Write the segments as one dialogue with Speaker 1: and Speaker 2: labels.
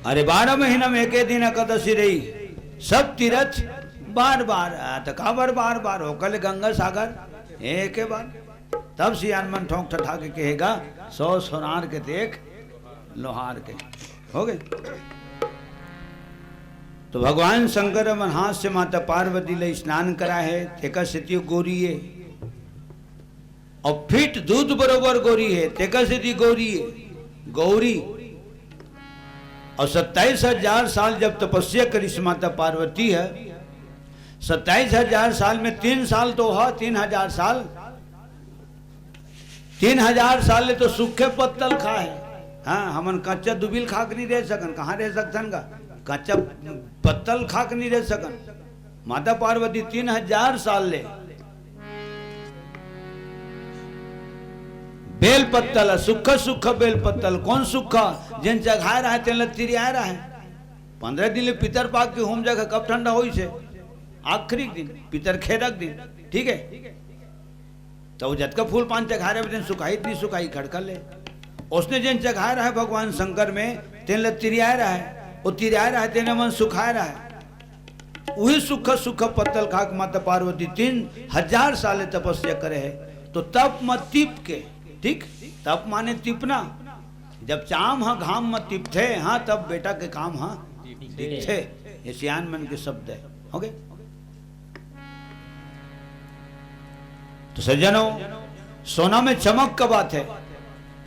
Speaker 1: अरे 12 महीना में एक दिन एकादशी रही, सब तीर्थ बार बार तो काबर बार बार हो कल गंगा सागर एक बार। तब सियानमन ठोंक ठठा के कहेगा 100 सोनार के देख लोहार के हो गए। तो भगवान शंकर मन हाथ से माता पार्वती ले स्नान करा है, तेका स्थिति गोरी है और फिट दूध बरोबर गोरी है, तेका स्थिति गौरी है गौरी। और 27,000 साल जब तपस्या करी माता पार्वती है, 27,000 साल में 3 साल तो हुआ, 3,000 साल 3,000 साल ले तो सूखे पत्तल खाए। हाँ हमन कच्चा दुबिल खाक नहीं रह सकन, कहाँ रह सकन का कच्चा पत्तल खाक नहीं रह सकन। माता पार्वती 3,000 साल ले बेल पत्तल सूखा सूखा बेल पत्तल, कौन सूखा जिन जगह रहा है तेल तिरिया रहा है। 15 दिन ले पितर पाक के होम जगह कब ठंडा हो से आखिरी दिन पितर खेरक दिन, ठीक है। तो जतका फूल 5 जगह रहे दिन सुखाई नहीं सुखाई खड़का ले, उसने जिन जगह रहा है भगवान शंकर में तेल तिरिया रहा है, वो तिरिया रहा है तेने मन सुखा रहा है। वही सूखा सूखा पत्तल खाक माता पार्वती 3,000 साल तपस्या करे है। तो तप मत टिप के, ठीक तप माने टिपना, जब चाम हाँ घाम मत टिपथे, हाँ तब बेटा के काम हाँ टिपथे, ये सियान मन के शब्द है हो गए। तो सज्जनों सोना में चमक का बात है,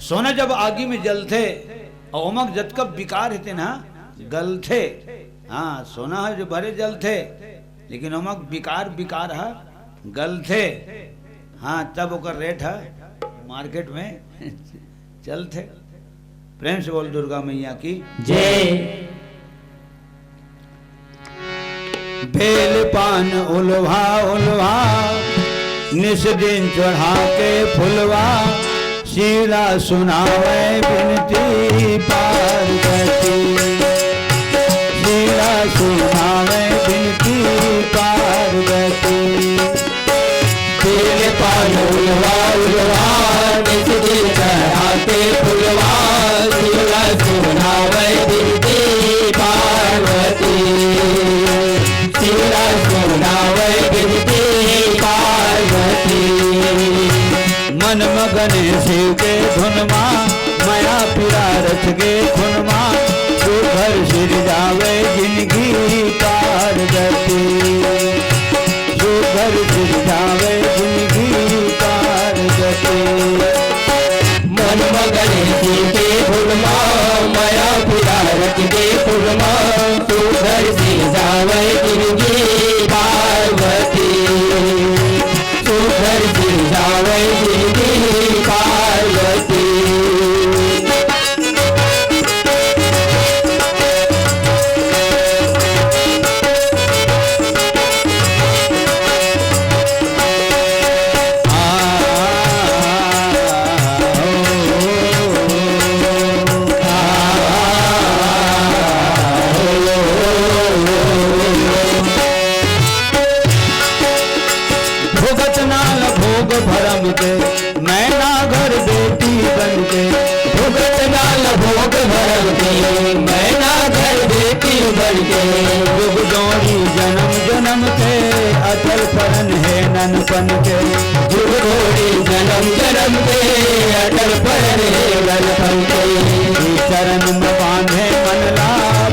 Speaker 1: सोना जब आगी में जलते और उमक जत कब बिकार हेते ना गलथे। हाँ सोना है जो भरे जलते लेकिन उमक बिकार बिकार है गलथे। हाँ तब ओकर रेट है मार्केट में चलते। प्रेम से बोल दुर्गा मैया की
Speaker 2: जय।
Speaker 1: बेल पान उलवा उलवा निस दिन चढ़ा के फुलवा, शीला सुनावे बिनती पार्वती, शीला सुनावे बिनती पार्वती।
Speaker 2: बेल पान उलवा उलवा निस दिन चढ़ा के फुलवा, शीला सुनावे बिनती पार्वती, शीला सुनावे बिनती पार्वती।
Speaker 1: मन मगन शिव के धुनमा, माया पिरा रथ के खुनमा, तू घर सिर जावे जिंदगी पार्वती, तू घर सिर जावे जिंदगी पार्वती।
Speaker 2: मन मगन शिव के धुनमा, माया पिरा रथ के खुनमा, तू घर सिर जावे जिंदगी पार्वती, तू घर सिर जावे जिंदगी पार्वती।
Speaker 1: भुगत नाल भोग भरम के, मैना घर बेटी बन के,
Speaker 2: भुगत नाल भोग भरम के, मैना घर बेटी बन के,
Speaker 1: युग दौड़ी जन्म जन्म के, अचल परन है ननपन के,
Speaker 2: जुग दौड़ी जन्म जन्म के, अटल परन है ननपन के।
Speaker 1: चरण में बांधे मनला,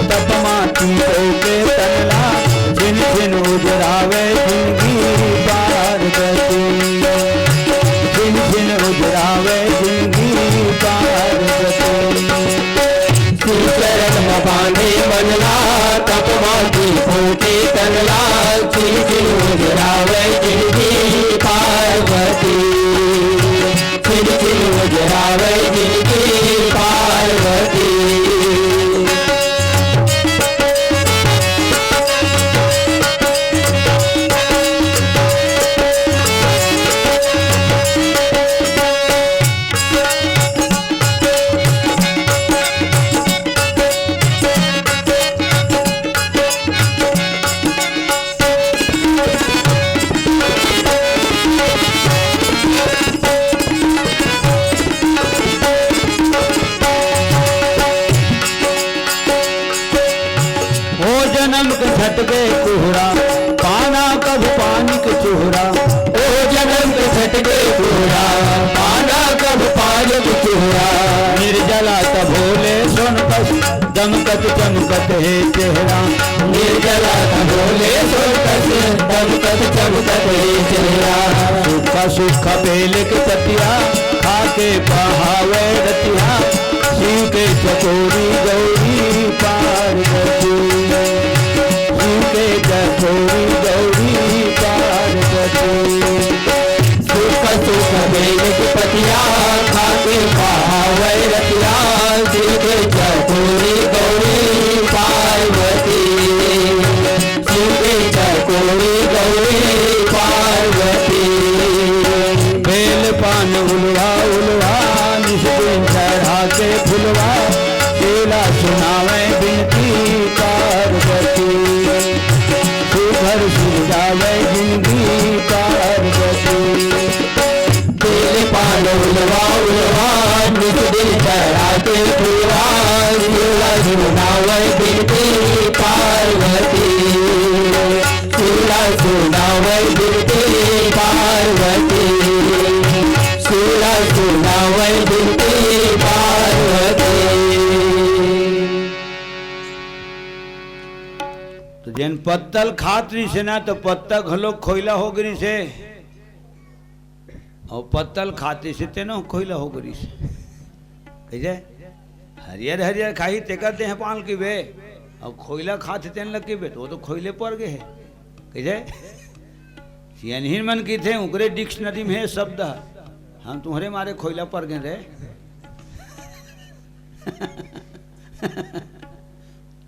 Speaker 1: तप माटी को के तनला, जिन जिन उजरावे जिंदगी पार्वती, जिन जिन उजरावे जिंदगी पार्वती।
Speaker 2: चरण में बांधे मनला, तप माटी फूटे तनला, चिर चिर उजरावे जिंदगी पार्वती, चिर चिर उजरावे जिंदगी
Speaker 1: छटके कोहरा, पाना कब पानी के चोहरा।
Speaker 2: ओ जन्म के छटके कोहरा, पाना कब पानी के चोहरा।
Speaker 1: निर्जला तब भोले सोनकस, दमकत चमकत है चेहरा।
Speaker 2: निर्जला तब भोले सोनकस, दमकत चमकत है चेहरा।
Speaker 1: सूखा सूखा बेल के पतिया, खाके बहावे रतिया। शिव के चकोरी गौरी पार्वती, शिव के चकोरी गौरी पार्वती।
Speaker 2: सूखा सूखा बेल के पतिया, खाके बहावे रतिया। शिव के चकोरी गौरी पार्वती, शिव के चकोरी गौरी पार्वती।
Speaker 1: बेल पान उलवा उलवा, निस्दिन चढ़ा के फुलवा। केला सुनावे बिनती पार्वती, सुघर सुलझावे जिंदगी पार्वती।
Speaker 2: बेल पान उलवा उलवा, निस्दिन चढ़ा के फुलवा। केला सुनावे बिनती पार्वती, केला सुनावे बिनती पार्वती। केला सुनावे बिनती पार्वती।
Speaker 1: तो जिन पत्तल खातरी से ना, तो पत्ता घलो खोइला हो गरी से, और पत्तल खाती से तेनो खोइला हो गरी से। कैसे हरियर हरियर खाई ते कहते हैं पाल की बे, और खोइला खाते तेन लग की बे, तो वो तो खोइले पड़ गए है। कैसे सियनहीन मन की थे, उकरे डिक्शनरी में है शब्द, हम तुम्हारे मारे खोइला पड़ गए रे।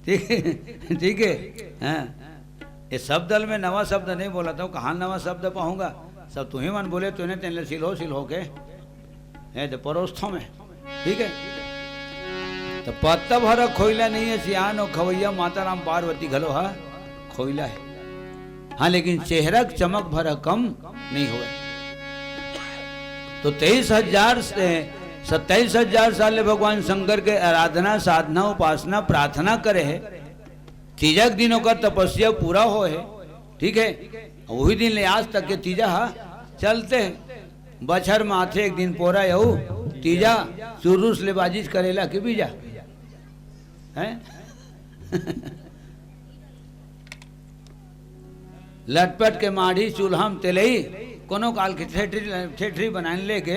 Speaker 1: ठीक है हाँ। ये शब्द में नवा शब्द नहीं बोला था, कहाँ नवा शब्द पाऊंगा, सब तुम्हें मन बोले तूने तेन सिल हो के है तो परोस्थों में। ठीक है, तो पत्ता भरा खोइला नहीं है, सियान और खवैया माता राम पार्वती घलो है खोइला है। हाँ, लेकिन चेहरा चमक भरा कम नहीं हुआ। तो 23,000 से 27,000 साल भगवान शंकर के आराधना साधना उपासना प्रार्थना करे है। तीजक दिनों का तपस्या पूरा हो है। ठीक है, वही दिन ले आज तक के तीजा चलते हैं। बछर माथे एक दिन पोरा यू तीजा चुरूस ले बाजिश करेला के बीजा है। लटपट के माढ़ी चूल्हाम तेलई कोनो काल की ठेठरी बनाने लेके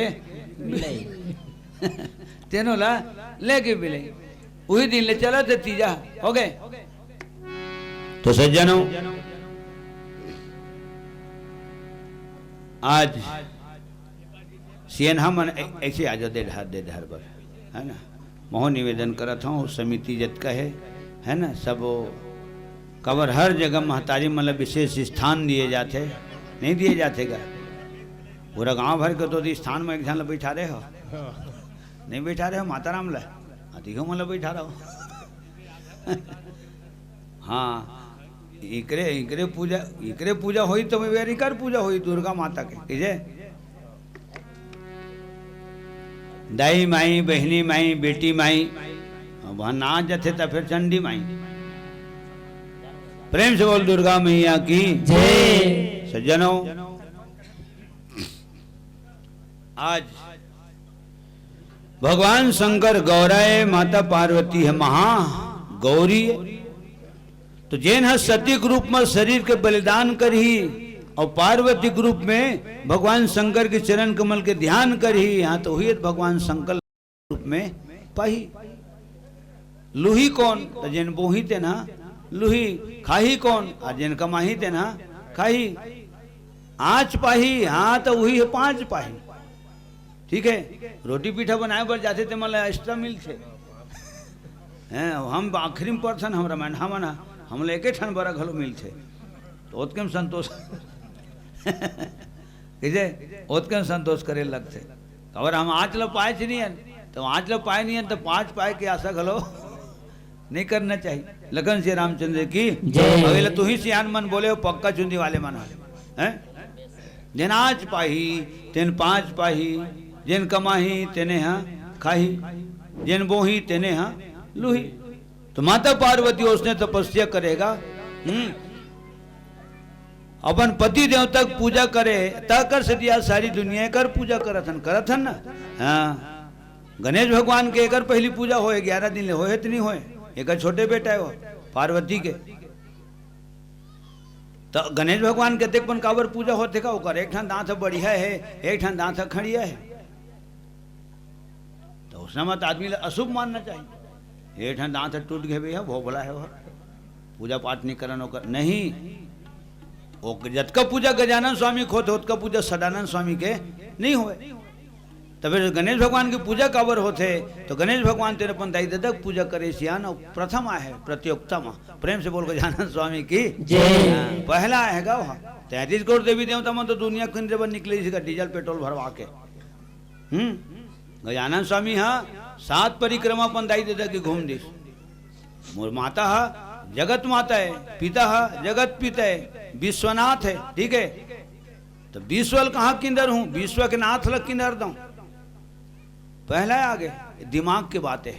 Speaker 1: तेनों ला लेके बिले वही दिन ले चला थे तीजा हो गए। तो सज्जनों, आज सियन हम ऐसे आ जाओ दे धार पर है ना। मोह निवेदन करा था समिति जत का है ना। सब कवर हर जगह महतारी मतलब विशेष स्थान दिए जाते, नहीं दिए जाते का पूरा गांव भर के तो स्थान में एक जन बैठा रहे हो, नहीं बैठा रहे हो माता राम ला अधिको मतलब बैठा रहो। हाँ, इकरे पूजा हुई तो मेरी कर पूजा हुई दुर्गा माता के कीजे दाई माई बहनी माई बेटी माई वहां ना जथे तो फिर चंडी माई। प्रेम से बोल दुर्गा मैया की जय। सज्जनों, आज भगवान शंकर गौराए माता पार्वती है महा गौरी। तो जैन है सतीक रूप में शरीर के बलिदान करी और पार्वती रूप में भगवान शंकर के चरण कमल के ध्यान करी। यहाँ तो हुई भगवान शंकर रूप में पाही। लुही कौन तो जैन बोही ते ना लुही, खाही कौन आ जैन कमाही ते ना खाही। आँच पाही हाँ तो वही है 5 पाही। ठीक है, रोटी पीठा बनाए पर जाते थे मतलब एक्स्ट्रा मिल थे हैं। हम आखिरी में पर्सन हम रामायण मना हम एक ठन बड़ा घलो मिल थे तो ओतके संतोष कैसे ओतके संतोष करे लगते। और हम आज लो पाए नहीं है तो आज लो पाए नहीं है तो 5 पाए की आशा घलो नहीं करना चाहिए। लगन से रामचंद्र की अगले तू ही सियान मन बोले हो पक्का चुंदी वाले मन हैं। जिन आज पाही तेन 5 पाही, जिन कमाही तेने हाँ खाही, जिन बोही तेने हाँ लुही। तो माता पार्वती उसने तपस्या करेगा अपन पति देव तक पूजा करे तकर से दिया सारी दुनिया कर पूजा करथन ना। हाँ गणेश भगवान के एकर पहली पूजा होए 11 दिन ले होए नहीं होए। एक छोटे बेटा है वो पार्वती के, तो गणेश भगवान के देख काबर पूजा होते का ओकर एक ठान दांत बढ़िया है, एक ठान दांत खड़िया है, तो उसने मत आदमी अशुभ मानना चाहिए। एक ठान दांत टूट गए भैया वो बोला है वो पूजा पाठ नहीं करन ओकर नहीं। ओ जतका पूजा गजानन स्वामी को होते उतका पूजा सदानंद स्वामी के नहीं होए। तो फिर गणेश भगवान की पूजा काबर होते, तो गणेश भगवान तेरे अपन दाई ददक पूजा करे सियान और प्रथम है प्रतियोक्ता में प्रेम से बोल गजानन स्वामी की जय। पहला आएगा वहाँ 33 करोड़ देवी देवता में तो दुनिया केंद्र पर निकले इसका डीजल पेट्रोल भरवा के। गजानन स्वामी हाँ 7 परिक्रमा अपन दाई ददक की घूम दी। मोर माता हा जगत माता है, पिता हा जगत पिता है, विश्वनाथ है, ठीक है। तो विश्वल कहाँ किंदर हूँ, विश्व के नाथ लग किंदर दू। पहला आगे दिमाग की बात है,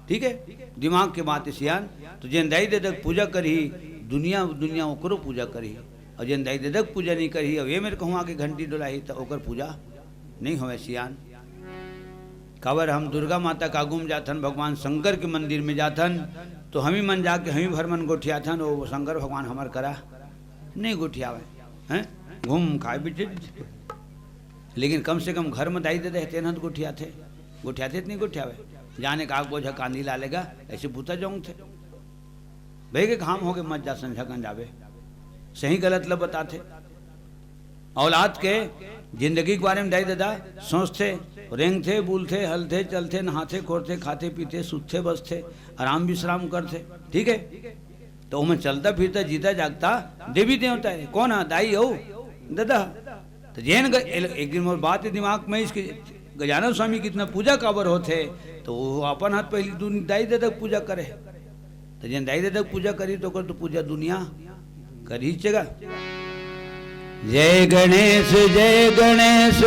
Speaker 1: ठीक है, दिमाग की बात है सियान। तो जिन दाई ददक पूजा करी दुनिया दुनिया ओकरो पूजा करी, और जिन दाई ददक पूजा नहीं करी अब ये मेरे कहूँ आगे घंटी डोलाई तो ओकर पूजा नहीं होवे सियान। काबर हम दुर्गा माता का गुम जाथन, भगवान शंकर के मंदिर में जाथन, तो हम ही मन जाके हम ही भर मन गोठियाथन, वो शंकर भगवान हमार करा नहीं गोठियावे हैं, घूम खाए बिचे। लेकिन कम से कम घर में दाई दे देते न गोठियाथे नहीं गोठियावे। जाने का आग बोझा कांदी ला लेगा ऐसे भूता जाऊँ थे भाई के काम हो गए मत जा संझा गन जावे सही गलत लब बताते। औलाद के जिंदगी के बारे में दाई दादा सोचते, रेंगते, बुलते, हलते, चलते, नहाते, खोरते, खाते, पीते, सुतते, बसते, आराम विश्राम करते, ठीक है। तो मैं चलता फिरता जीता जागता देवी देवता है। कौन है दाई हो दादा। तो जैन एक दिन मोर बात है दिमाग में इसके गजानन स्वामी की इतना पूजा काबर होते, तो वो अपन हाथ पहली दाई दादा पूजा करे। तो जैन दाई दादा पूजा करी तो कर तो पूजा दुनिया करी चेगा। जय गणेश जय गणेश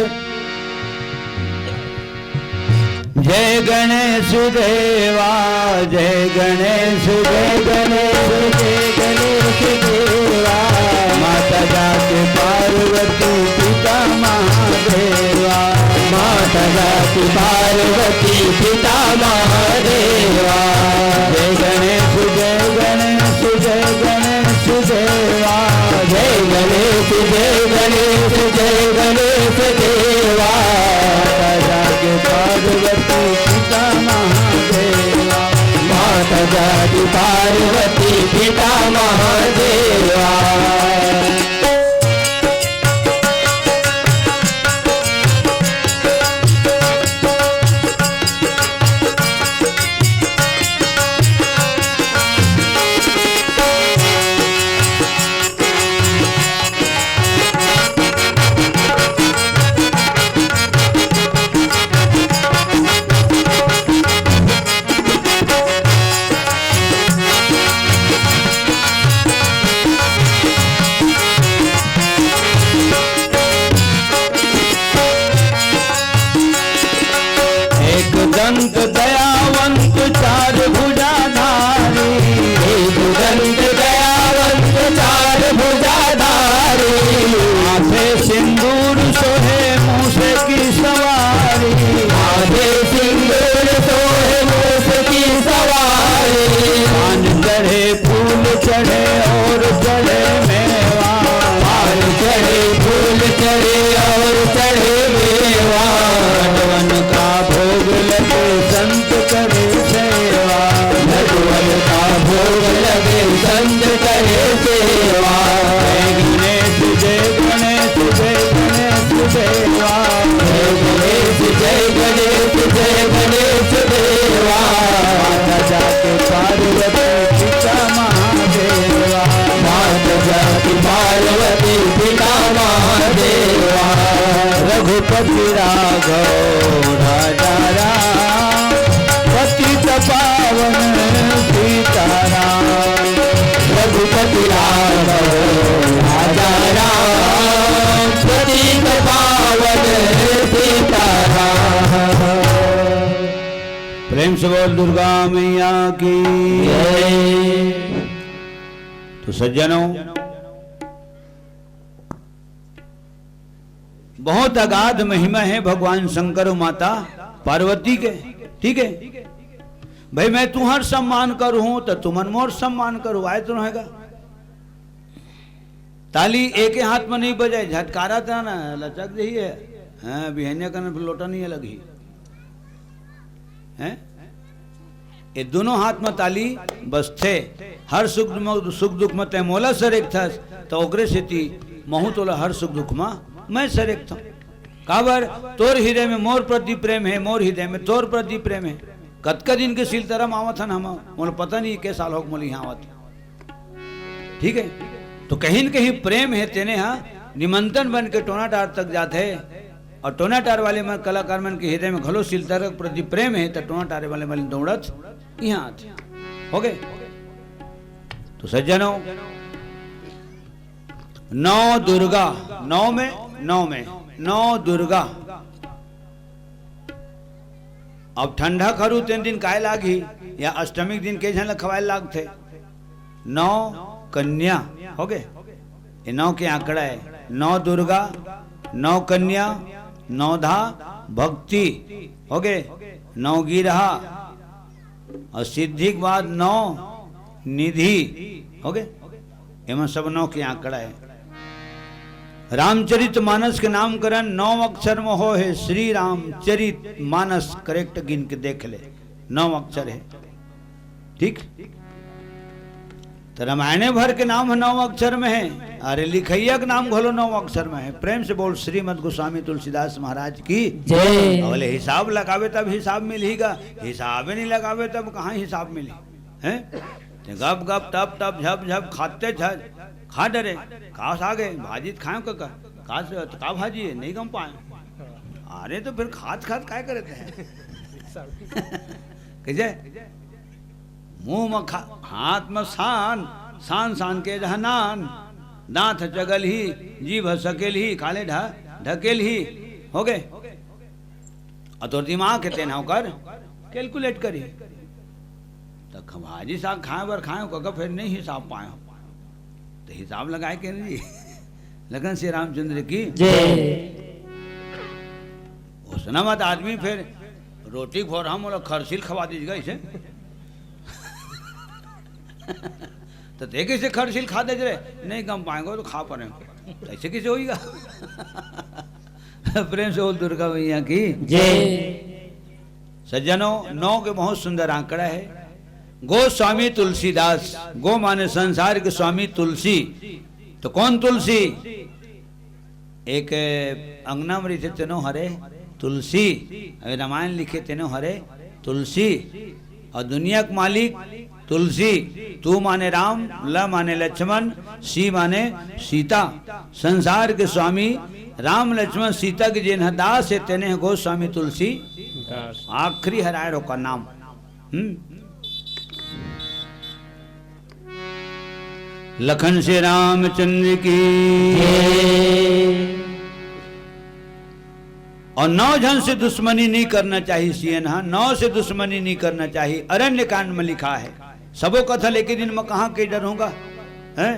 Speaker 1: जय गणेश देवा, जय गणेश जय गणेश जय गणेश देवा। माता जाके पार्वती पिता महादेवा,
Speaker 2: माता जाति पार्वती पिता महादेवा।
Speaker 1: जय गणेश जय गणेश जय गणेश देवा,
Speaker 2: जय गणेश जय गणेश जय गणेश देवा।
Speaker 1: माता जाके पार्वती पिता महादेवा,
Speaker 2: माता जाति पार्वती पिता महादेवा।
Speaker 1: दंत दयावंत चार भुजाधारी,
Speaker 2: एक दंत दयावंत चार भुजाधारी।
Speaker 1: माथे सिंदूर सोहे मूसे की सवारी,
Speaker 2: माथे सिंदूर सोहे मूसे की सवारी।
Speaker 1: पान चढ़े फूल चढ़े और चढ़े मेवा,
Speaker 2: पान चढ़े फूल चढ़े और चढ़े मेवा।
Speaker 1: भगवन का भोग लगे संत करे सेवा,
Speaker 2: भगवन का भोग लगे संत करे सेवा।
Speaker 1: जय गणेश जय गणेश जय गणेश देवा,
Speaker 2: जय गणेश जय गणेश जय गणेश देवा।
Speaker 1: माता जाके पार्वती पिता महादेवा,
Speaker 2: माता जाति पार्वती पिता महादेवा।
Speaker 1: रघुपति राघव राजा राम, पतित पावन सीताराम।
Speaker 2: रघुपति राघव राजा राम, पतित पावन सीताराम।
Speaker 1: प्रेम से बोल दुर्गा मैया की
Speaker 2: जय।
Speaker 1: तो सज्जनों, बहुत अगाध महिमा है भगवान शंकर और माता पार्वती के। ठीक है भाई, मैं तुम्हार सम्मान करूं तो तुमन मोर सम्मान करूं, आए तो रहेगा। ताली एक ही हाथ में नहीं बजाए, झटकारा था ना लचक दही है। हाँ, बिहनिया करने पर लोटा नहीं लगी है। ये दोनों हाथ में ताली बस थे। हर सुख दुख में तय मोला सर एक था, तो ओकरे से थी महू तोला हर सुख दुख में मैं सर एक था। काबर तोर हृदय में मोर प्रति प्रेम है, मोर हृदय में तोर प्रति प्रेम है। कतका दिन के सील तरम आवत हन, हम मोला पता नहीं के साल हो मोली यहाँ आवत। ठीक है, तो कहीं न कहीं प्रेम है तेने हाँ निमंत्रण बन के टोनाटार तक जाते है। और टोनाटार वाले में कलाकार मन के हृदय में घलो सील तरक प्रति प्रेम है, तो टोनाटार वाले मन दौड़त यहाँ आते हो गए। तो सज्जनों, नौ दुर्गा, नौ में नौ दुर्गा। अब ठंडा खरू तीन दिन काय लागी, या अष्टमी दिन के झन खवाए लाग थे। नौ कन्या हो गए, ये नौ के आंकड़ा है। नौ दुर्गा, नौ कन्या, नौ धा भक्ति हो गए, नौ गिरहा, और सिद्धि के बाद नौ निधि हो गए। एवं सब नौ के आंकड़ा है। रामचरित मानस के नामकरण 9 अक्षर में हो है। श्री रामचरित मानस करेक्ट गिन के देख ले, 9 अक्षर है। ठीक, तो रामायण भर के नाम 9 अक्षर में है। अरे लिखैया के नाम घोलो 9 अक्षर में है। प्रेम से बोल श्रीमद गोस्वामी तुलसीदास महाराज की जय। बोले हिसाब लगावे तब हिसाब मिलेगा, हिसाब नहीं लगावे तब कहाँ हिसाब मिली है। गप गप तप तप झप झप खाते झज खा डरे काश आ गए भाजी खाए का भाजी है नहीं गम पाए। अरे तो फिर खात काय करते हैं कैसे मुंह में हाथ में सान के जहनान, दांत चगल ही, जीभ सकेल ही, काले ढकेल ही हो गए। और तो दिमाग के तेना होकर कैलकुलेट करी तो भाजी साग खाए बर खाए फिर नहीं हिसाब पाए, तो हिसाब लगाए के नहीं। लगन श्री रामचंद्र की उसना मत आदमी फिर रोटी खोर हम खरसील खवा दीजिएगा इसे तो देखे से खरसील खा दे रहे नहीं कम पाएंगे तो खा पाएंगे, तो ऐसे कैसे होगा। प्रेम से बोल दुर्गा मैया की जय। सज्जनों, 9 के बहुत सुंदर आंकड़ा है। गो स्वामी तुलसीदास, गो माने संसार के स्वामी तुलसी। तो कौन तुलसी? एक अंगना में रहते तेनो हरे तुलसी, रामायण लिखे तेनो हरे तुलसी। और दुनिया के मालिक तुलसी। तू माने राम, ल माने लक्ष्मण, सी माने सीता। संसार के स्वामी राम लक्ष्मण सीता के जिन दास है तेने गो स्वामी तुलसी। आखिरी हराय का नाम। लखन से रामचंद्र की। और 9 जन से दुश्मनी नहीं करना चाहिए। सियनहा 9 से दुश्मनी नहीं करना चाहिए। अरण्य कांड में लिखा है। सबो कथा लेके दिन में कहाँ के डर होगा है।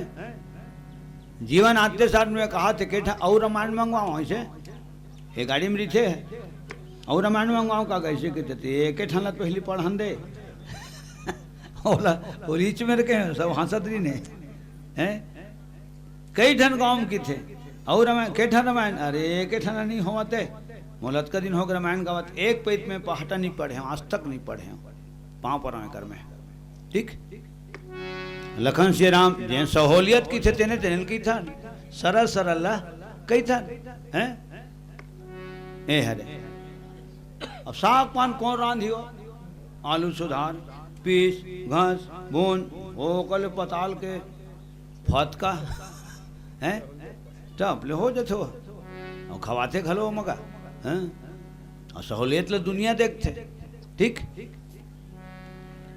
Speaker 1: जीवन आते साथ में कहा थे के और रामायण मंगवाओ ऐसे ये गाड़ी में रीथे है और रामायण मंगवाओ का कैसे कहते एक ठाना पहली पढ़न दे ओला रीच में रखे सब हंसत रही ने हैं। कई ठन गाँव की थे और रामायण के ठन रामायण। अरे एक ठाना नहीं होते मोलत का दिन होगा रामायण गावत एक पेट में पहाटा नहीं पढ़े आज तक नहीं पढ़े पाँव पर कर में। ठीक, लखन श्री राम जैन सहूलियत की थे तेने तेने की था सरल सरल कई था हैं ए हरे। अब साग पान कौन रांधियो आलू सुधार पीस घास भून वो कल पताल के फतका हैं तब ले हो जाते हो और खवाते खलो मगा हैं और सहूलियत ले दुनिया देखते। ठीक,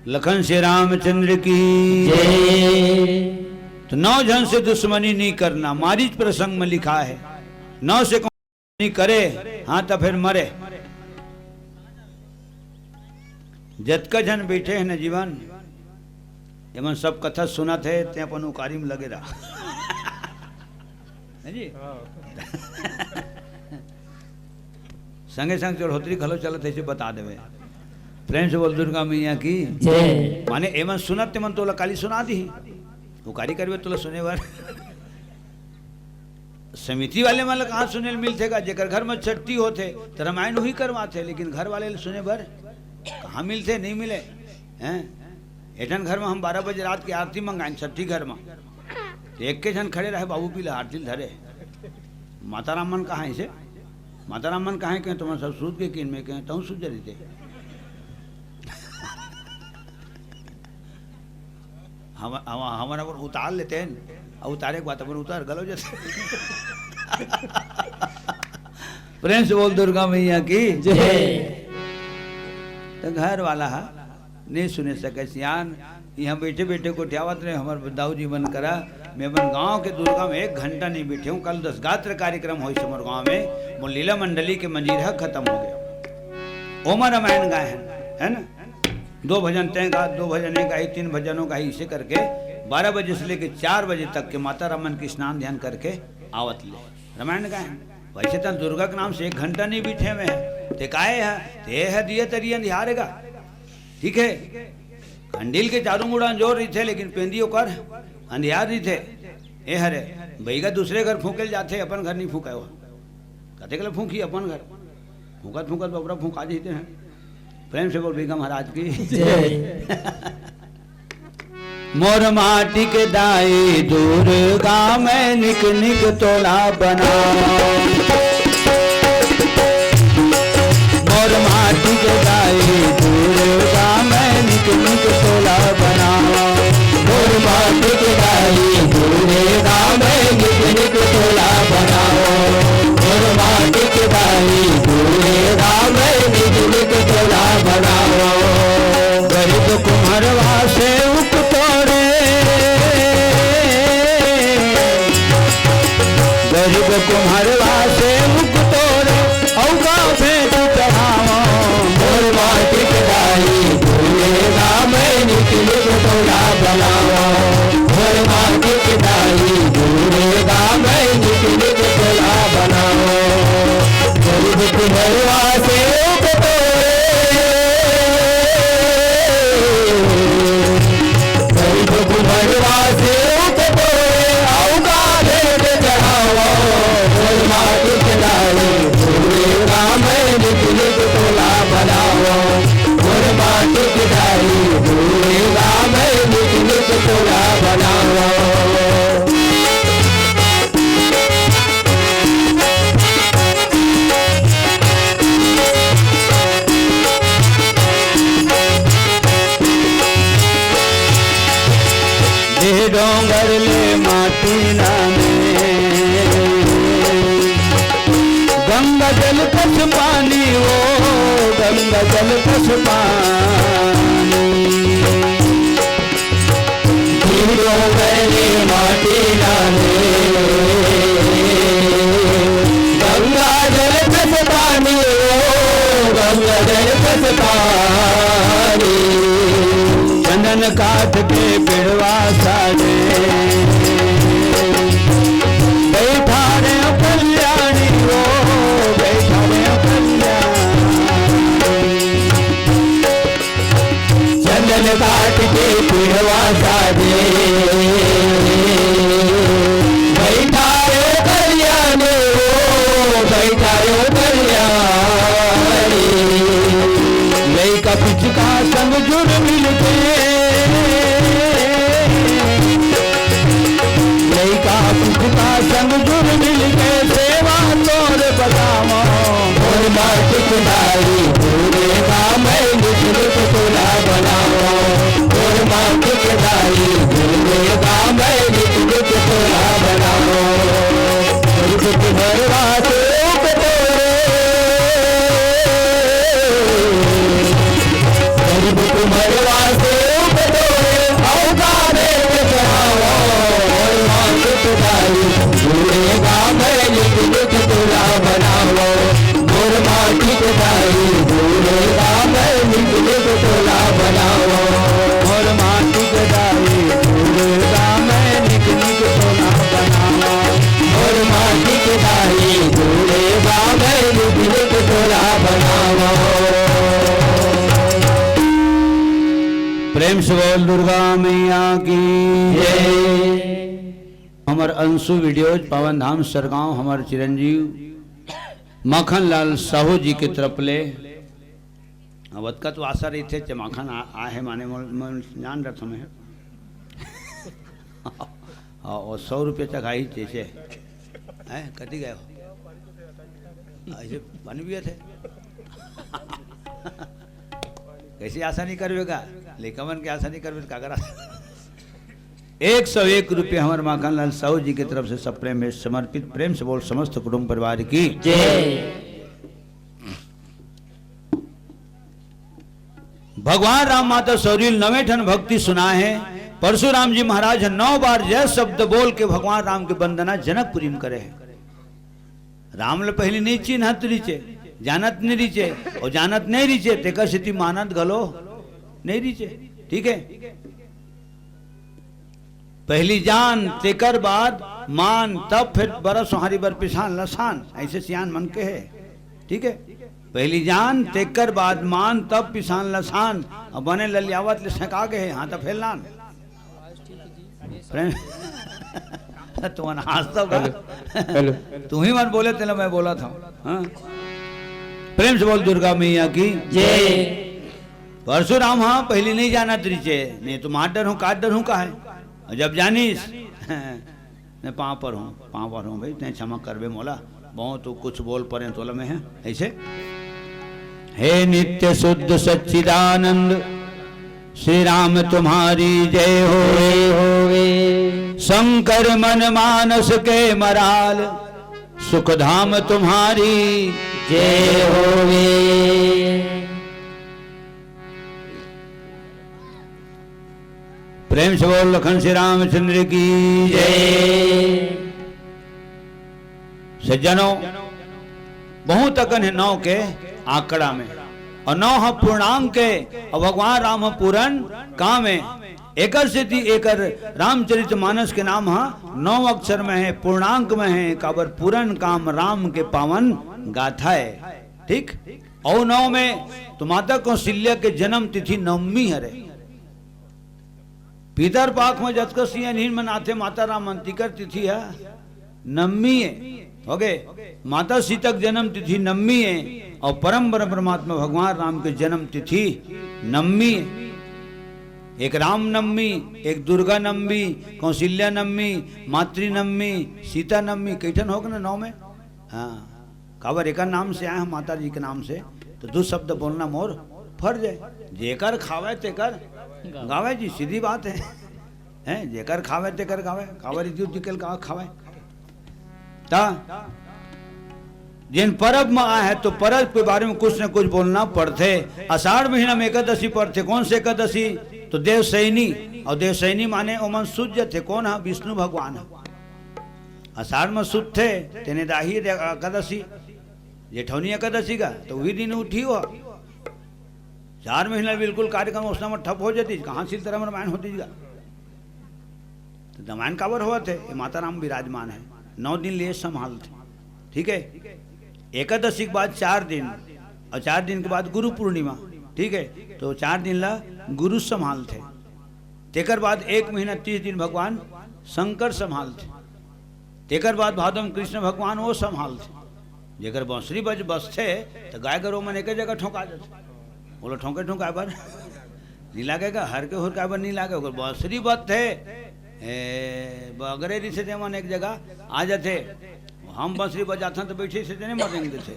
Speaker 1: लखन श्री रामचंद्र की जय। तो 9 जन से दुश्मनी नहीं करना मारीच प्रसंग में लिखा है। 9 से नहीं करे हाँ तो फिर मरे। जतका जन बैठे हैं न जीवन एमन सब कथा सुना थे ते अपन उकारी में लगे रहा है जी संगे संग चढ़ोतरी खलो चलत ऐसे बता देवे प्रेम से बोल दुर्गा मैया की
Speaker 2: जय
Speaker 1: माने एमन सुनत तेमन तोला काली सुना दी उकारी करवे तोला सुने बार समिति वाले मतलब कहाँ सुने मिलते का जेकर घर में छठी होते तो रामायण वही करवाते लेकिन घर वाले सुने भर कहाँ मिलते नहीं मिले हैं एठन घर में हम 12 बजे रात की आरती मंगाए छठी घर में एक के जन खड़े रहे बाबू पीला आरती धरे माता रामन कहाँ है से माता रामन कहाँ कहें तुम्हारे सब सूद के किन में कहें तू सूझ रही थे हमारा पर उतार लेते हैं और उतारे के बाद अपन उतार गलो जैसे प्रेम से बोल दुर्गा मैया की
Speaker 2: जय
Speaker 1: तो घर वाला नहीं सुने सके सियान यहाँ बैठे बैठे को ठियावत रहे हमारे दाऊ जी बन करा मैं अपन गांव के दुर्गा में 1 घंटा नहीं बैठे हूँ कल 10 गात्र कार्यक्रम हो हमारे गांव में वो लीला मंडली के मंजीरा खत्म हो गया ओमा रामायण गाए है ना 2 भजन तय गा 2 भजन गाई 3 भजनों गाई इसे करके 12 बजे से लेकर 4 बजे तक के माता रामन की स्नान ध्यान करके आवत ले रामायण गाए वैसे तो दुर्गा के नाम से 1 घंटा नहीं बैठे हुए हैं ते काहे है दिए तरिया निहारेगा ठीक है खंडील के चारों मुड़ा जोर रही थे लेकिन पेंदियों कर अंधियार रही थे ए हरे भैया दूसरे घर फूके जाते अपन घर नहीं फूका हुआ कहते कल फूकी अपन घर फूकत फूकत बबरा फूका जीते हैं प्रेम से बोल बेगम महाराज की
Speaker 2: जय
Speaker 1: मोर माटी के दाई दुर्गा में निक निक तोला बना मोर माटी के दाई दुर्गा में निक निक तोला बना
Speaker 2: मोर माटी के दाई दुर्गा में निक निक तोला बनाओ मोर माटी के दाई दुर्गा में निक निक तोला बनाओ
Speaker 1: गरीब कुम्हरवा से उप तोड़े गरीब कुम्हरवा से उप तोड़े औगा भेंट चढ़ावा
Speaker 2: मोर माटी के दाई दुर्गा में निक निक तोला बनाओ मोर माटी के दाई दुर्गा में निक निक तोला बनाओ गरीब कुम्हरवा से उप गरीब कुम्हरवा से उप औगा भेंट चढ़ाओ मोर माटी के दाई दुर्गा में निक निक तोला बनाओ मोर माटी के दाई दुर्गा में निक निक तोला बनाओ
Speaker 1: डोंगर ले माटी नामे गंगा जल कस पानी ओ गंगा जल कस पानी
Speaker 2: डोंगरे माटी नामे गंगा जल कस पानी ओ गंगा जल कस पानी
Speaker 1: चंदन काठ के पेड़वा साजे बैठा रे कल्याणी ओ बैठा रे कल्याणी
Speaker 2: चंदन काट के पिड़वा साजे बैठा रे कल्याणी ओ बैठा रे कल्याणी
Speaker 1: लइका पिचका संग जुड़ मिल के लइका पिचका संग जुड़ मिल के सेवा तोर बतावा
Speaker 2: मोर माटी के दाई दुर्गा में निक निक तोला बनाओ मोर माटी के दाई दुर्गा में निक निक तोला बनाओ गरीब कुम्हरवा से उप गरीब कुम्हरवा से उप औगा भेंट चढ़ाओ मोर माटी के दाई दुर्गा में निक निक तोला बनाओ मोर माटी के दाई
Speaker 1: प्रेम से बोल दुर्गा मैया की
Speaker 2: जय।
Speaker 1: हमार अंशु वीडियोज पावन धाम सरगांव हमार चिरंजीव माखन लाल साहू जी के तरफ ले अवध का तो आशा रही थे कि माखन आए माने जान रथ में और 100 रुपये तक आई जैसे है कटी गए हो ऐसे बन भी थे कैसी आशा नहीं करवेगा लेकिन की आशा नहीं करवे क्या करा 101 रुपये हमारे माखन लाल साहू जी की तरफ से सब प्रेम में समर्पित प्रेम से बोल समस्त कुटुंब परिवार की
Speaker 2: जय।
Speaker 1: भगवान राम माता सौरील 9वें ठन भक्ति सुना है। परशुराम जी महाराज 9 बार जय शब्द बोल के भगवान राम की वंदना जनकपुरी में करे हैं। राम ले पहले नहीं चिन्हत रीचे जानत नहीं रीचे और जानत नहीं रीचे तेकर स्थिति मानत गलो नहीं रीचे। ठीक है पहली जान तेकर बाद मान तब फिर बरस हारी बर पिछान लसान ऐसे सियान मन के है। ठीक है पहली जान तेकर बाद मान तब पिछान लसान और बने ललियावत ले सका के है हाँ तो फैलान तू हंसता तू ही मन बोले तेला मैं बोला था। हाँ प्रेम से बोल दुर्गा मैया की
Speaker 2: जय।
Speaker 1: परशुराम हाँ पहले नहीं जाना तरीचे नहीं तो मार डर हूँ काट डर हूँ का है जब जानीस मैं पाँव पर हूँ भाई तें क्षमा करबे मोला बहुत तो कुछ बोल पड़े तोला में है ऐसे। हे नित्य शुद्ध सच्चिदानंद श्री राम तुम्हारी जय होवे शंकर मन मानस के मराल सुख धाम तुम्हारी
Speaker 2: जय होवे।
Speaker 1: प्रेम से बोल लखन श्री रामचंद्र की
Speaker 2: जय।
Speaker 1: सज्जनों बहुत अकन है 9 के आंकड़ा में और 9 है पूर्णांक के और भगवान राम पूरन काम है। एकर से एकर रामचरित मानस के नाम है 9 अक्षर में है पूर्णांक में है काबर पूरन काम राम के पावन गाथा है। ठीक और 9 में तो माता कौशल्या के जन्म तिथि नवमी है रे पीतर पाक में जतकसिया नहीं मनाते माता राम अंतिकर तिथि है नवमी है। ओके माता सीतक जन्म तिथि नवमी है और परम परमात्मा भगवान राम के जन्म तिथि नवमी है। एक राम नवमी एक दुर्गा नवमी कौशल्या नवमी मातृ नवमी सीता नवमी कैठन होगा ना 9 में। हाँ काबर एक नाम से आए हैं माता जी के नाम से तो 2 शब्द बोलना मोर फर्ज है। जेकर खावे तेकर गावे जी सीधी बात है हैं जेकर खावे तेकर गावे काबर निकल का खावे ता जिन परब में आए हैं तो परब के बारे में कुछ न कुछ बोलना पड़ते। आषाढ़ महीना में एकादशी पढ़ते कौन से एकादशी तो देवसैनी और देवसैनी माने ओमन सूर्य थे कौन है विष्णु भगवान है। आषाढ़ में सुध थे तेने दाही एकादशी जेठौनी एकादशी का तो वही दिन उठी हुआ 4 महीना बिल्कुल कार्यक्रम उस समय ठप हो जाती कहाँ से तरह रामायण होती तो रामायण काबर हुआ थे माता राम विराजमान है 9 दिन लिए संभालते। ठीक है एकादशी के बाद 4 दिन और 4 दिन के बाद गुरु पूर्णिमा। ठीक है तो 4 दिन ला गुरु संभालते तेकर बाद 1 महीना 30 दिन भगवान शंकर संभालते तेकर बाद भादम कृष्ण भगवान वो संभालते जेकर बांसुरी बजते तो गाय गरो मन एक जगह ठोका जाते बोलो ठोंके ठोंका बार नहीं लागेगा हर के हुर का बार नहीं लागे बांसुरी बजते बगरेरी से मन एक जगह आ जाते हम बांसुरी बजाते तो बैठे से नहीं मरेंगे थे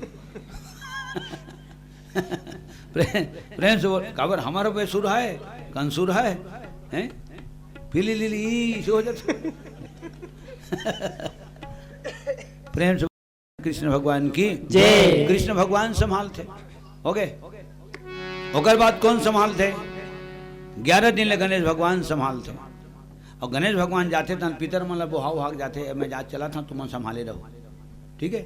Speaker 1: प्रेम से काबर हमारा बेसुर है कंसुर है हैं पीली लीली हो जाते प्रेम से कृष्ण भगवान की
Speaker 2: जय।
Speaker 1: कृष्ण भगवान संभालते हो गए ओकर बाद कौन संभालते 11 दिन ले गणेश भगवान संभालते और गणेश भगवान जाते तन पितर मतलब बुहा भाग जाते मैं जा चला था तुम संभाले रहो। ठीक है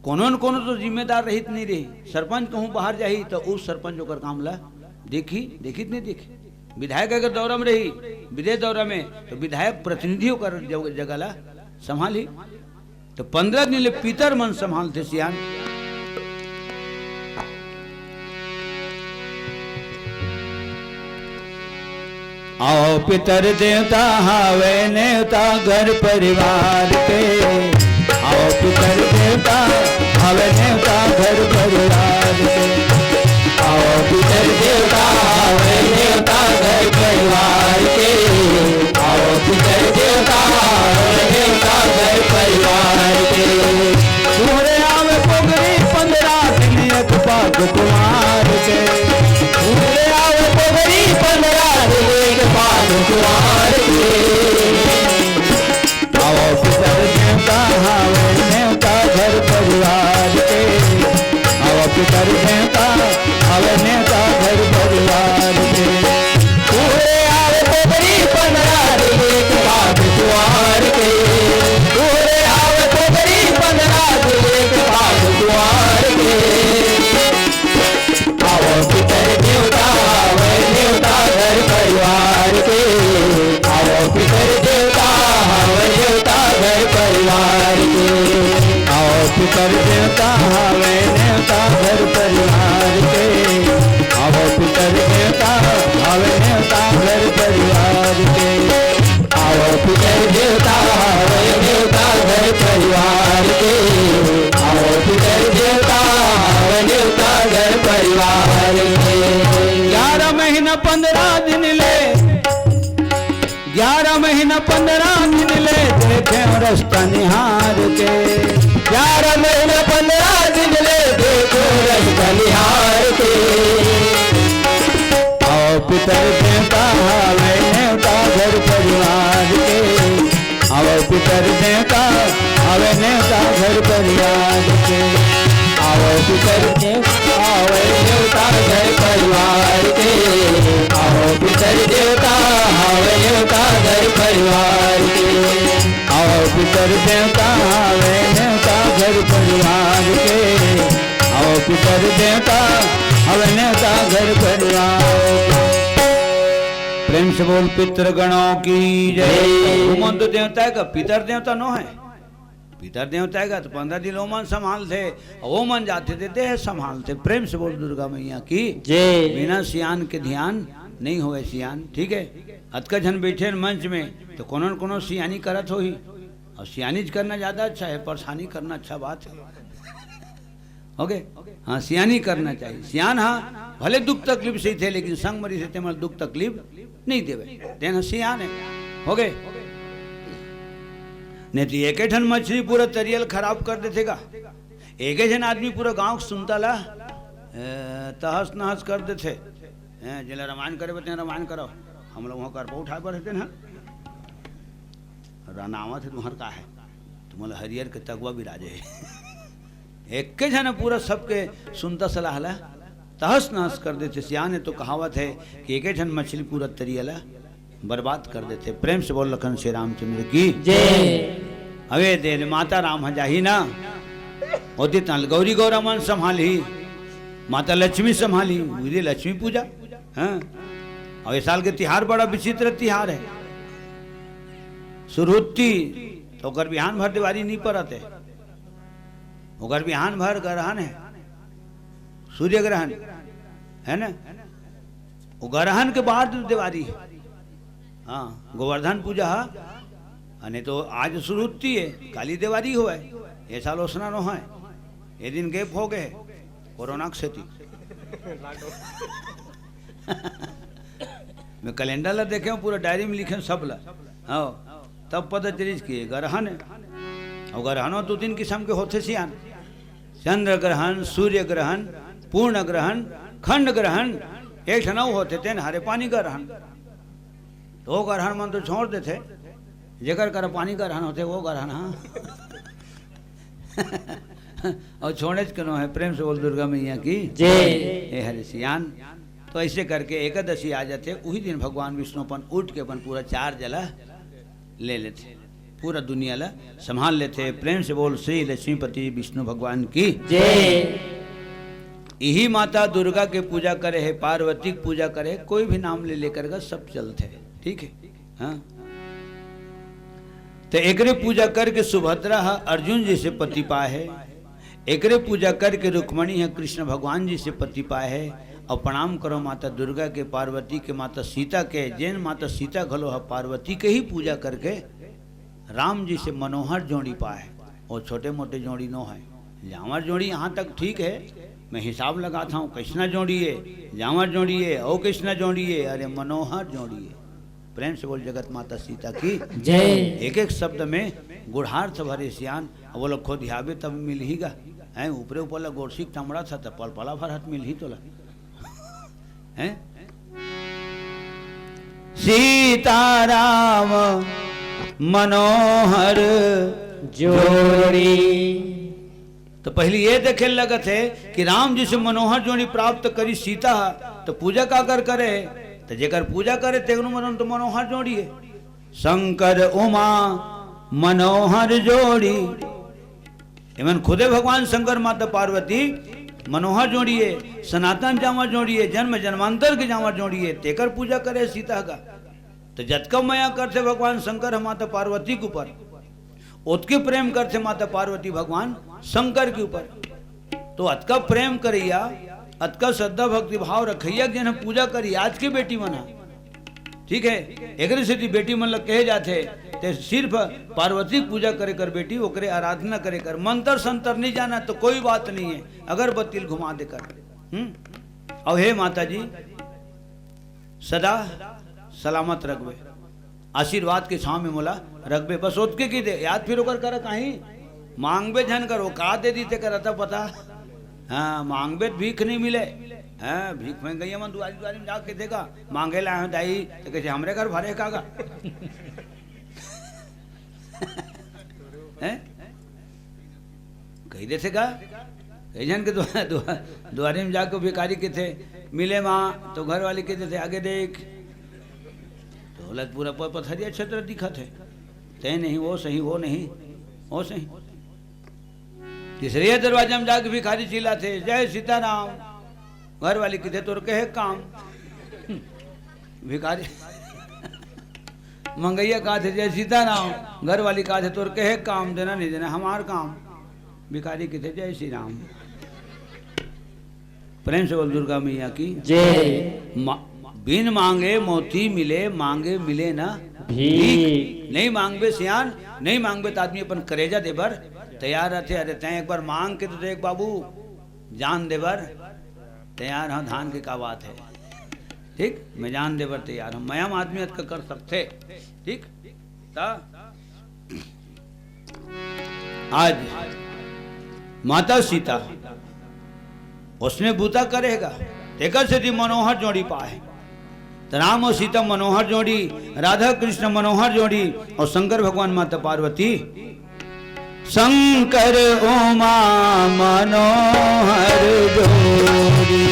Speaker 1: कोनो न कोनो तो जिम्मेदार रहित नहीं रही सरपंच कहूँ बाहर जाही तो उस सरपंच होकर काम ला देखित नहीं देखी विधायक अगर दौरा में रही विदेश दौरा में तो विधायक प्रतिनिधि होकर जगह ला संभाली तो 15 दिन ले पितर मन संभालते सियान। आओ पितर देवता हावे नेवता घर परिवार के, आओ पितर देवता हावे नेवता घर परिवार के,
Speaker 2: आओ पितर देवता हावे नेवता घर परिवार के, आओ पितर देवता हावे नेवता घर परिवार के।
Speaker 1: पूरे आवे पोगरी 15 दिन एक पाक कुमार के,
Speaker 2: पूरे आवे पोगरी 15 दिन एक पाक कुमार के।
Speaker 1: आओ पितर देवता हावे नेवता घर परिवार के, आओ पितर देवता हावे नेवता घर परिवार के।
Speaker 2: पूरे आवे पोगरी 15 दिन एक पाक कुमार के, पूरे आवे पोगरी 15 दिन एक पाक कुमार के। आओ पितर देवता हावे नेवता घर परिवार के, आओ पितर देवता हावे नेवता घर परिवार के।
Speaker 1: आओ पितर देवता हावे नेवता घर परिवार के, आओ पितर देवता हावे नेवता घर परिवार के।
Speaker 2: आओ पितर देवता हावे नेवता घर परिवार के, आओ पितर देवता हावे नेवता घर परिवार के।
Speaker 1: 11 महीना 15 दिन ले, 11 महीना 15 दिन ले देखे रास्ता निहार के,
Speaker 2: 11 महीना 15 दिन ले देखो रास्ता निहार के।
Speaker 1: आओ पितर देवता हावे नेवता घर परिवार के, आओ पितर देवता हावे नेवता घर परिवार के।
Speaker 2: आओ पितर देवता हावे नेवता घर परिवार के, आओ पितर देवता हावे नेवता घर परिवार के।
Speaker 1: आओ पितर देवता हावे नेवता घर परिवार के, आओ पितर देवता हावे नेवता घर परिवार के। प्रेम से बोल पितृ गणों की जय। ओमन तो देवता है का, पितर देवता नो है। पितर देवता है का तो 15 दिन ओमन संभालते, ओमन जाते थे देह संभालते। प्रेम से बोल दुर्गा मैया की
Speaker 2: जय।
Speaker 1: बिना सियान के ध्यान नहीं होवे सियान, ठीक है। अतका जन बैठे मंच में तो कोनो न कोनो सियानी करत हो ही, और सियानीज करना ज्यादा अच्छा है, परेशानी करना अच्छा बात है। ओके, हाँ सियानी करना चाहिए। सियान हाँ भले दुख तकलीफ से थे, लेकिन संग मरी से तेमल दुख तकलीफ नहीं देवे, तेना सियान है। हो गए नहीं तो एक ठन मछली पूरा तरियल खराब कर देते का, एक जन आदमी पूरा गांव सुनता ला तहस नहस कर देते। जिला रामायण करे बते रामायण करो, हम लोग वहाँ कर उठा पड़ते ना रानावा थे तुम्हार का है, तुम्हारा हरियर के तगवा भी राजे है। एक के जन पूरा सबके सुनता सलाह ला तहस नहस कर देते। सियान है तो कहावत है कि एक जन मछली पूरा तरियला बर्बाद कर देते। प्रेम से बोल लखन श्री रामचंद्र की
Speaker 2: जय।
Speaker 1: अवे दे माता राम जाही ना होती तल गौरी गौरा मन संभाली, माता लक्ष्मी संभाली, मुझे लक्ष्मी पूजा। हाँ और इस साल के तिहार बड़ा विचित्र तिहार है। सुरुत्ती तो अगर बिहान भर दिवाली नहीं पड़ते, अगर बिहान भर ग्रहण है, सूर्य ग्रहण है ना, वो ग्रहण के बाद दिवाली है। हाँ गोवर्धन पूजा है, नहीं तो आज सुरुत्ती है, काली दिवाली हो है, ये साल ओसना नो है, ये दिन गैप हो गए कोरोना क्षति। मैं कैलेंडर ला देखे हूँ, पूरा डायरी में लिखे सब ला। हाँ तब पता चली कि ग्रहण है, और ग्रहणों 2-3 किस्म के होते सियान, चंद्र ग्रहण, सूर्य ग्रहण, पूर्ण ग्रहण, खंड ग्रहण, एक ठनाऊ होते थे हरे पानी ग्रहण। तो ग्रहण मन तो छोड़ देते, जेकर कर पानी ग्रहण होते वो ग्रहण। हाँ और छोड़े क्यों है। प्रेम से बोल दुर्गा मैया की जय। हरे सियान तो ऐसे करके एकादशी आ जाते, उही दिन भगवान विष्णु अपन उठ के अपन पूरा 4 जला ले लेते, पूरा दुनिया ला संभाल लेते। प्रेम से बोल श्री लक्ष्मीपति विष्णु भगवान की
Speaker 2: जय।
Speaker 1: यही माता दुर्गा के पूजा करे है, पार्वती की पूजा करे, कोई भी नाम ले लेकर का सब चलते है, ठीक है। हाँ तो एकरे पूजा करके सुभद्रा अर्जुन जी से पति पाए है, एकरे पूजा करके रुक्मणी है कृष्ण भगवान जी से पति पाए है, और प्रणाम करो माता दुर्गा के, पार्वती के, माता सीता के। जैन माता सीता घलो है पार्वती के ही पूजा करके राम जी से मनोहर जोड़ी पाए, और छोटे मोटे जोड़ी नो है। जावर जोड़ी यहाँ तक ठीक है, मैं हिसाब लगाता हूँ, कृष्णा जोड़ी है, जावर जोड़ी है, ओ कृष्णा जोड़ी है, अरे मनोहर जोड़ी है। प्रेम से बोल जगत माता सीता की
Speaker 2: जय।
Speaker 1: एक एक शब्द में गुढ़ार्थ भरे सियान, वो लोग खुद ध्यावे तब मिल ही गा है। ऊपरे ऊपर गोरसिक टमड़ा था तब पल पला भर हाथ मिल ही तो है। सीताराम मनोहर
Speaker 2: जोड़ी।
Speaker 1: तो पहले ये देखे लगत है कि राम जी से मनोहर जोड़ी प्राप्त करी सीता, तो पूजा का कर करे, तो जेकर पूजा करे तेगनु मनोहर तो मनोहर जोड़ी है। शंकर उमा मनोहर जोड़ी, एवं खुदे भगवान शंकर माता पार्वती मनोहर जोड़ी है, सनातन जामा जोड़ी है, जन्म जन्मांतर की जामा जोड़ी है, तेकर पूजा करे सीता का। तो जतका मया करते भगवान शंकर माता पार्वती के ऊपर, उतके प्रेम करते माता पार्वती भगवान शंकर के ऊपर। तो अतका प्रेम करिया, अतका श्रद्धा भक्ति भाव रखिया, जिन पूजा करी आज की बेटी मना, ठीक है। एक से बेटी मन लग कहे जाते ते सिर्फ पार्वती पूजा करे कर बेटी, ओकरे आराधना करे कर, मंत्र संतर नहीं जाना तो कोई बात नहीं है, अगरबत्ती घुमा दे कर। और हे माता जी सदा सलामत रखबे, आशीर्वाद के छाव में मोला रखबे, बस ओतके की दे याद, फिर ओकर कर कहीं मांगबे झन कर, वो का दे दी ते करता पता। हाँ मांगबे भीख नहीं मिले, हाँ भीख में गई मन दुआरी दुआरी में जाके देखा मांगे ला है दाई, तो कैसे हमरे घर भरे कागा कही दे थे का कही जन के दुआरे में जाके भिखारी के थे मिले माँ, तो घर वाले कहते थे आगे देख, तो बोला पूरा पथरिया क्षेत्र दिखा थे, ते नहीं वो सही, वो नहीं वो सही। तीसरे दरवाजा में जाके भिखारी चिल्ला थे जय सीताराम, घर वाली की थे तोर कहे काम, भिखारी मंगैया कहा थे जय सीताराम, घर वाली कहा थे तोर कहे काम, देना नहीं देना हमार काम, भिखारी की थे जय श्री राम। प्रेम से बोल दुर्गा मैया की
Speaker 2: जय।
Speaker 1: बिन मांगे मोती मिले, मांगे मिले ना भीख। नहीं मांगबे सियान, नहीं मांगबे तो आदमी अपन करेजा देबर तैयार रहते। अरे तय एक बार मांग के तो देख बाबू, जान देबर तैयार हाँ, धान की का बात है, ठीक, मैं जान देवर तैयार हूँ, मैं हम आदमी का कर सकते, ठीक। आज माता सीता उसने बूता करेगा, तेकर से मनोहर जोड़ी पाए, तो राम और सीता मनोहर जोड़ी, राधा कृष्ण मनोहर जोड़ी, और शंकर भगवान माता पार्वती। शंकर उमा मनोहर जोड़ी,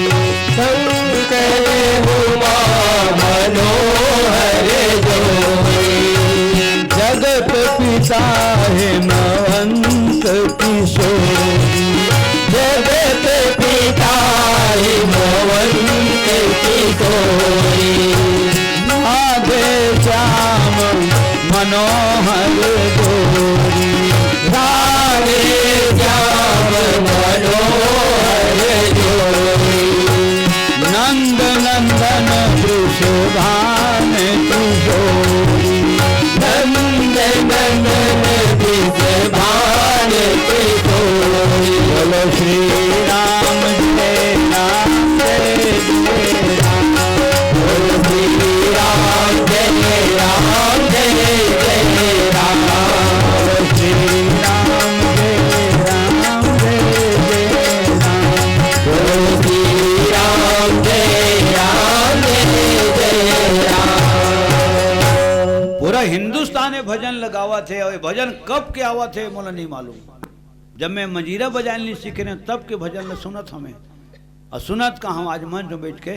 Speaker 2: शंकर उमा मनोहर जोड़ी।
Speaker 1: जगत पिता हिमवंत किशोरी,
Speaker 2: जगत पिता हिमवंत किशोरी।
Speaker 1: राधे श्याम मनोहर जोड़ी,
Speaker 2: राधे श्याम मनोहर जोड़ी।
Speaker 1: नंद नंदन वृषभान किशोरी,
Speaker 2: नंद नंदन वृषभान किशोरी।
Speaker 1: बोलो श्री राम जय राम जय राम,
Speaker 2: बोलो श्री राम जय राम जय राम।
Speaker 1: बोलो श्री राम जय राम जय राम,
Speaker 2: बोलो श्री राम जय राम जय राम।
Speaker 1: पूरा हिंदुस्तान में भजन लगावा थे, और भजन कब के आवा थे मोला नहीं मालूम। जब मैं मंजीरा बजाने नहीं सीखे ने तब के भजन में सुनत हमें, और सुनत का हम आज मंच में बैठ के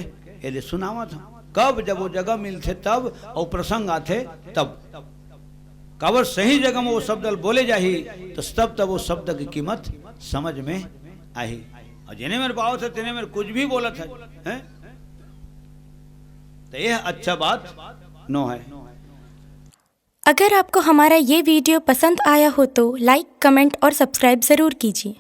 Speaker 1: ये सुनावा था। कब जब वो जगह मिलते तब, और प्रसंग आते तब, काबर सही जगह में वो शब्द बोले जाही, तो तब वो शब्द की कीमत समझ में आई। और जिन्हें मेरे पाव थे तिन्हें मेरे कुछ भी बोला था, है? तो यह अच्छा बात नो है।
Speaker 3: अगर आपको हमारा ये वीडियो पसंद आया हो तो लाइक, कमेंट और सब्सक्राइब ज़रूर कीजिए।